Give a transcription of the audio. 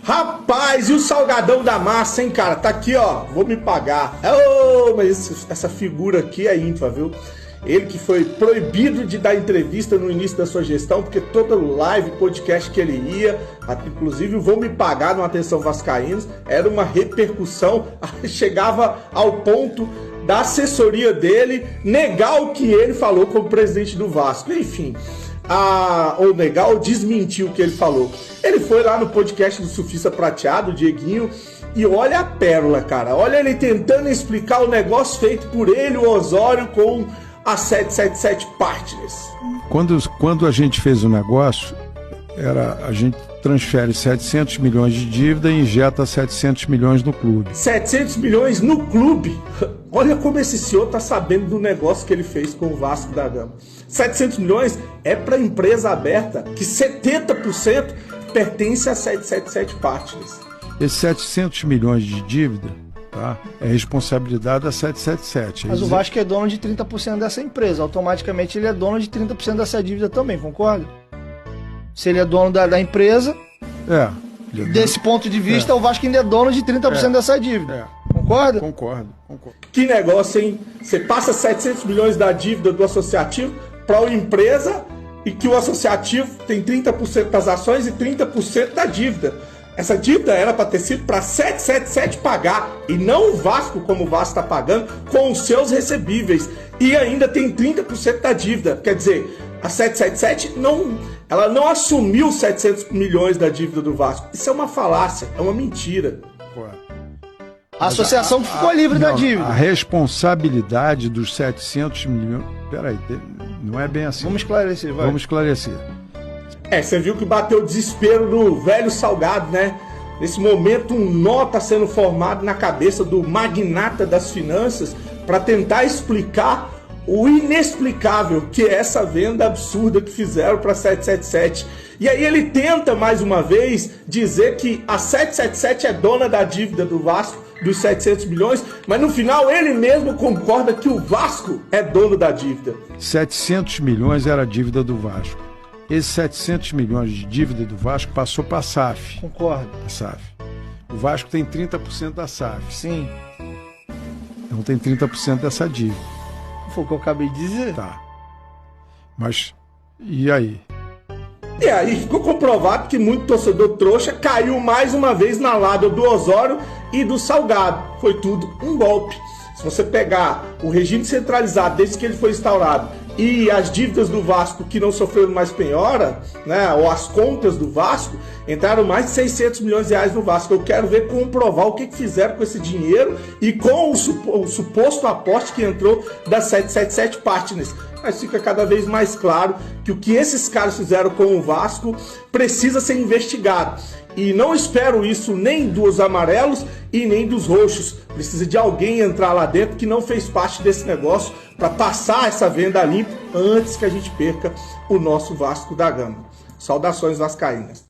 Rapaz, e o salgadão da massa, hein, cara? Tá aqui, ó, vou me pagar. Mas essa figura aqui é ímpar, viu? Ele que foi proibido de dar entrevista no início da sua gestão, porque toda live, podcast que ele ia, inclusive o Vou Me Pagar no Atenção Vascaínos, era uma repercussão, chegava ao ponto da assessoria dele negar o que ele falou como presidente do Vasco. Enfim, ou negar ou desmentir o que ele falou. Ele foi lá no podcast do Surfista Prateado, o Dieguinho, e olha a pérola, cara. Olha ele tentando explicar o negócio feito por ele, o Osório, com a 777 Partners. Quando a gente fez o negócio, a gente transfere 700 milhões de dívida e injeta 700 milhões no clube. 700 milhões no clube? Olha como esse senhor tá sabendo do negócio que ele fez com o Vasco da Gama. 700 milhões é para empresa aberta, que 70% pertence a 777 Partners. Esses 700 milhões de dívida, tá, é responsabilidade da 777. Mas o Vasco é dono de 30% dessa empresa. Automaticamente ele é dono de 30% dessa dívida também, concorda? Se ele é dono da empresa, desse ponto de vista, o Vasco ainda é dono de 30% dessa dívida. Concorda? Concordo. Que negócio, hein? Você passa 700 milhões da dívida do associativo para uma empresa e que o associativo tem 30% das ações e 30% da dívida. Essa dívida era para ter sido para 777 pagar e não o Vasco, como o Vasco está pagando, com os seus recebíveis. E ainda tem 30% da dívida. Quer dizer, a 777 ela não assumiu 700 milhões da dívida do Vasco. Isso é uma falácia, é uma mentira. A associação ficou livre da dívida. A responsabilidade dos 700 milhões... Peraí, não é bem assim. Vamos esclarecer, vai. Vamos esclarecer. Você viu que bateu o desespero no velho Salgado, né? Nesse momento, um nó está sendo formado na cabeça do magnata das finanças para tentar explicar o inexplicável, que é essa venda absurda que fizeram para a 777. E aí ele tenta, mais uma vez, dizer que a 777 é dona da dívida do Vasco, dos 700 milhões, mas no final ele mesmo concorda que o Vasco é dono da dívida. 700 milhões era a dívida do Vasco. Esses 700 milhões de dívida do Vasco passou para a SAF. Concordo. A SAF. O Vasco tem 30% da SAF. Sim. Então tem 30% dessa dívida. Foi o que eu acabei de dizer. Tá. Mas, e aí? E aí ficou comprovado que muito torcedor trouxa caiu mais uma vez na lábia do Osório e do Salgado. Foi tudo um golpe. Se você pegar o regime centralizado desde que ele foi instaurado e as dívidas do Vasco que não sofreram mais penhora, né, ou as contas do Vasco, entraram mais de 600 milhões de reais no Vasco. Eu quero ver comprovar o que fizeram com esse dinheiro e com o suposto aporte que entrou da 777 Partners. Mas fica cada vez mais claro que o que esses caras fizeram com o Vasco precisa ser investigado. E não espero isso nem dos amarelos e nem dos roxos. Precisa de alguém entrar lá dentro que não fez parte desse negócio para passar essa venda limpa antes que a gente perca o nosso Vasco da Gama. Saudações vascaínas.